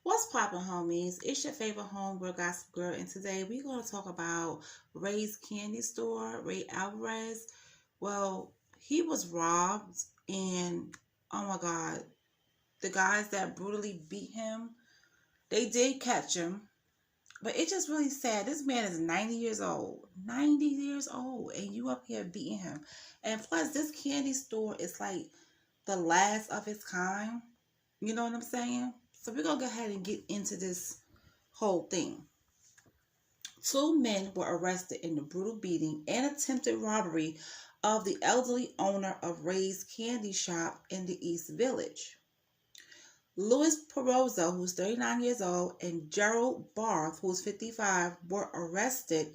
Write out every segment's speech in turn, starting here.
What's poppin', homies? It's your favorite homegirl, Gossip Girl, and today we're going to talk about Ray's candy store, Ray Alvarez. Well, he was robbed, and oh my God, the guys that brutally beat him, they did catch him, but it's just really sad. This man is 90 years old, 90 years old, and you up here beating him. And plus, this candy store is like the last of its kind. You know what I'm saying? So we're going to go ahead and get into this whole thing. Two men were arrested in the brutal beating and attempted robbery of the elderly owner of Ray's Candy Shop in the East Village. Louis Perozzo, who's 39 years old, and Gerald Barth, who's 55, were arrested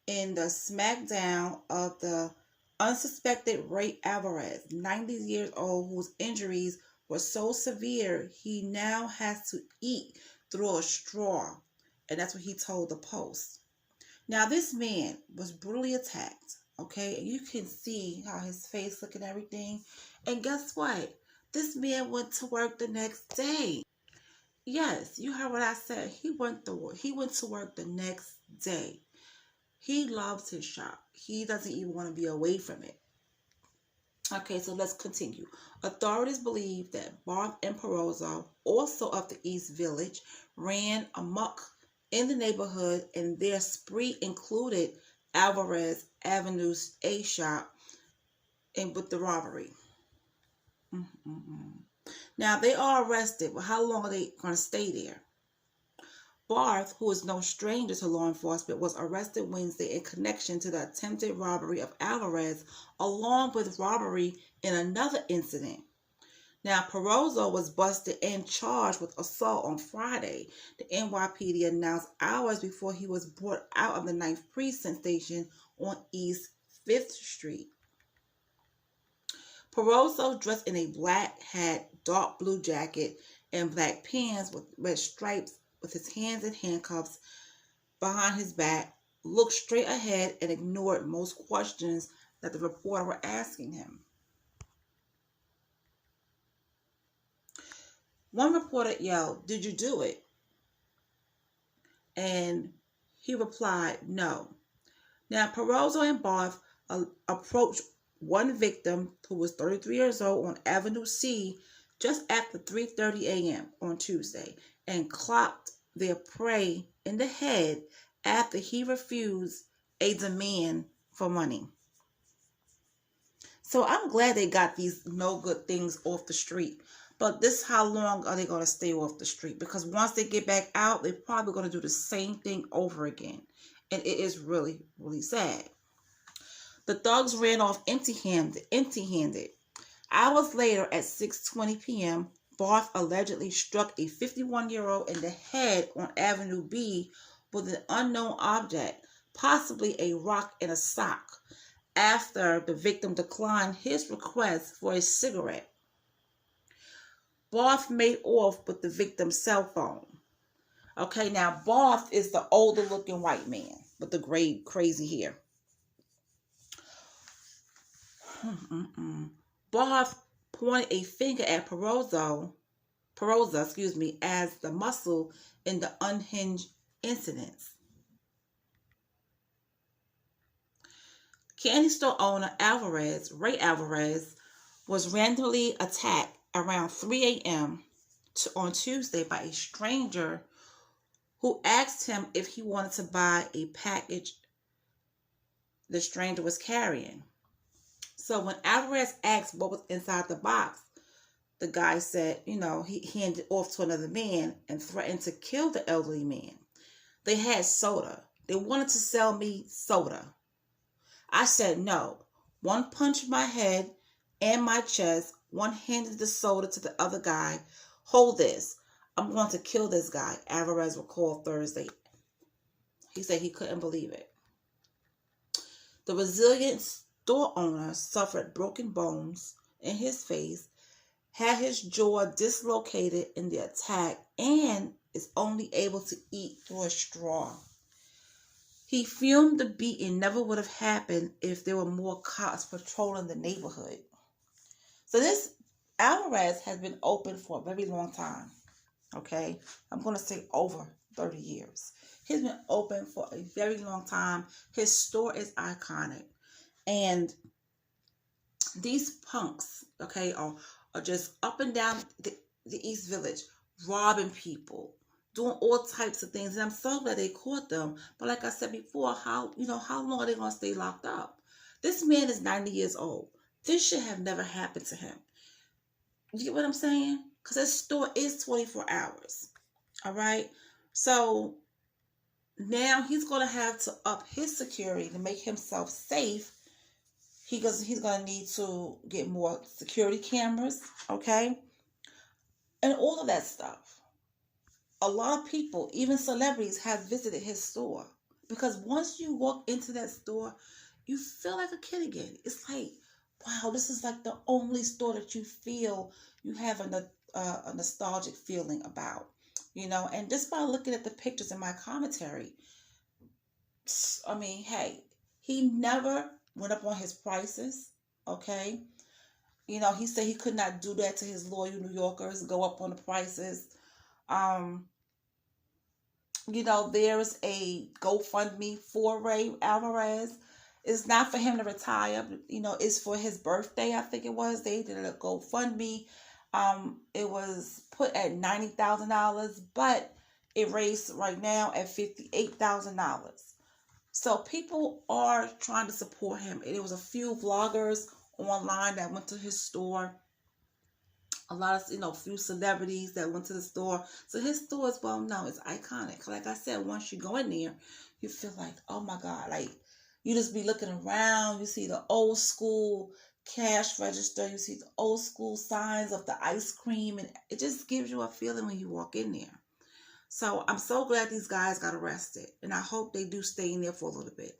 in the smackdown of the unsuspected Ray Alvarez, 90 years old, whose injuries were so severe he now has to eat through a straw. And that's what he told the Post. Now, this man was brutally attacked, okay? And you can see how his face look and everything. And guess what? This man went to work the next day. Yes, you heard what I said. He went to work the next day. He loves his shop. He doesn't even want to be away from it. Okay, so let's continue. Authorities believe that Barth and Perozzo, also of the East Village, ran amok in the neighborhood, and their spree included Alvarez Avenue's A shop and with the robbery. Now, they are arrested, but how long are they going to stay there? Barth, who is no stranger to law enforcement, was arrested Wednesday in connection to the attempted robbery of Alvarez, along with robbery in another incident. Now, Perozzo was busted and charged with assault on Friday, the NYPD announced hours before he was brought out of the 9th Precinct station on East 5th Street. Perozzo, dressed in a black hat, dark blue jacket, and black pants with red stripes, with his hands in handcuffs behind his back, looked straight ahead and ignored most questions that the reporter were asking him. One reporter yelled, "Did you do it?" And he replied, "No." Now, Perozzo and Barth approached one victim who was 33 years old on Avenue C just after 3:30 a.m. on Tuesday and clocked their prey in the head after he refused a demand for money. So I'm glad they got these no good things off the street. But this, how long are they going to stay off the street? Because once they get back out, they're probably going to do the same thing over again. And it is really, really sad. The thugs ran off empty-handed. Hours later, at 6:20 p.m., Barth allegedly struck a 51-year-old in the head on Avenue B with an unknown object, possibly a rock and a sock, after the victim declined his request for a cigarette. Barth made off with the victim's cell phone. Okay, now Barth is the older-looking white man with the gray, crazy hair. Barth pointed a finger at Perozzo, as the muscle in the unhinged incidents. Candy store owner Ray Alvarez, was randomly attacked around 3 a.m. on Tuesday by a stranger who asked him if he wanted to buy a package the stranger was carrying. So when Alvarez asked what was inside the box, the guy said, he handed it off to another man and threatened to kill the elderly man. They had soda. They wanted to sell me soda. I said no. One punched my head and my chest. One handed the soda to the other guy. "Hold this. I'm going to kill this guy," Alvarez recalled Thursday. He said he couldn't believe it. The resilient store owner suffered broken bones in his face, had his jaw dislocated in the attack, and is only able to eat through a straw. He fumed the beating never would have happened if there were more cops patrolling the neighborhood. So this Alvarez has been open for a very long time. Okay, I'm going to say over 30 years. He's been open for a very long time. His store is iconic. And these punks, okay, are just up and down the East Village, robbing people, doing all types of things. And I'm so glad they caught them. But like I said before, how long are they gonna stay locked up? This man is 90 years old. This should have never happened to him. You get what I'm saying? Because his store is 24 hours. All right. So now he's gonna have to up his security to make himself safe. He's gonna need to get more security cameras, okay, and all of that stuff. A lot of people, even celebrities, have visited his store because once you walk into that store, you feel like a kid again. It's like, wow, this is like the only store that you feel you have a nostalgic feeling about, And just by looking at the pictures in my commentary, I mean, hey, he never went up on his prices, okay? He said he could not do that to his loyal New Yorkers, go up on the prices. Um, there's a GoFundMe for Ray Alvarez. It's not for him to retire, but, it's for his birthday, I think it was. They did a GoFundMe. It was put at $90,000, but it raised right now at $58,000. So people are trying to support him. And there was a few vloggers online that went to his store. A lot of, few celebrities that went to the store. So his store is well known. It's iconic. Like I said, once you go in there, you feel like, oh my God, like you just be looking around. You see the old school cash register. You see the old school signs of the ice cream. And it just gives you a feeling when you walk in there. So I'm so glad these guys got arrested. And I hope they do stay in there for a little bit.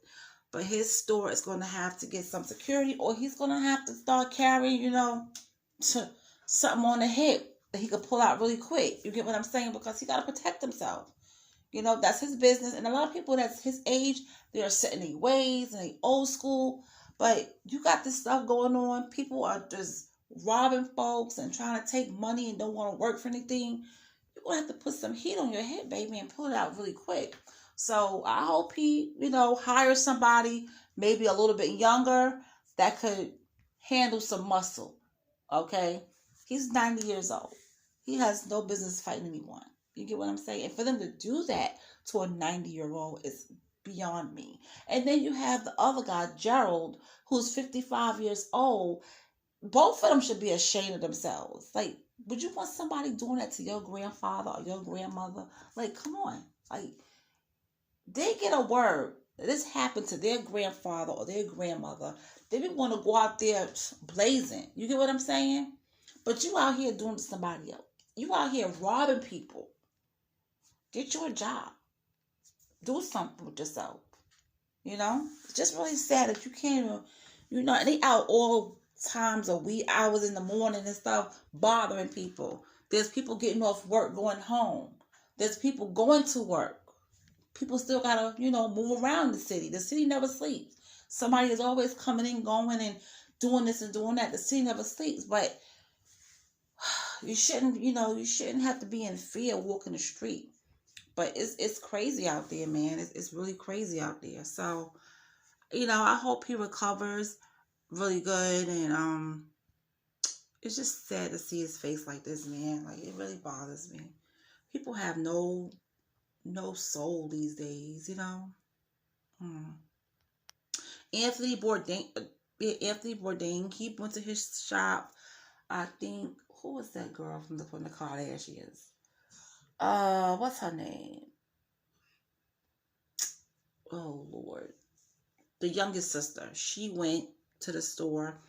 But his store is going to have to get some security, or he's going to have to start carrying, something on the hip that he could pull out really quick. You get what I'm saying? Because he got to protect himself. That's his business. And a lot of people that's his age, they're set in their ways and they old school. But you got this stuff going on. People are just robbing folks and trying to take money and don't want to work for anything. You're going to have to put some heat on your head, baby, and pull it out really quick. So I hope he, hires somebody maybe a little bit younger that could handle some muscle. Okay? He's 90 years old. He has no business fighting anyone. You get what I'm saying? And for them to do that to a 90-year-old is beyond me. And then you have the other guy, Gerald, who's 55 years old. Both of them should be ashamed of themselves. Like, would you want somebody doing that to your grandfather or your grandmother? Like, come on. Like, they get a word that this happened to their grandfather or their grandmother. They didn't want to go out there blazing. You get what I'm saying? But you out here doing to somebody else. You out here robbing people. Get your job. Do something with yourself. It's just really sad that you can't even, they out all times of wee hours in the morning and stuff bothering people. There's people getting off work going home. There's people going to work. People still gotta, move around the city. The city never sleeps. Somebody is always coming in, going and doing this and doing that. The city never sleeps. But you shouldn't have to be in fear walking the street. But it's crazy out there, man. It's really crazy out there. So, I hope he recovers really good. And it's just sad to see his face like this, man. Like, it really bothers me. People have no soul these days, Anthony Bourdain, he went to his shop. I think, who was that girl from the Kardashians? What's her name? Oh Lord, the youngest sister. She went to the store.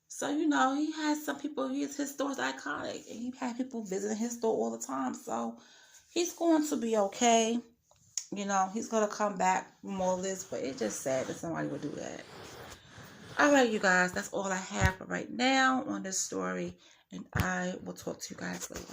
So he has some people. His store is iconic, and he had people visiting his store all the time. So he's going to be okay. He's going to come back from all this, but it's just sad that somebody would do that. All right, you guys, that's all I have for right now on this story, and I will talk to you guys later.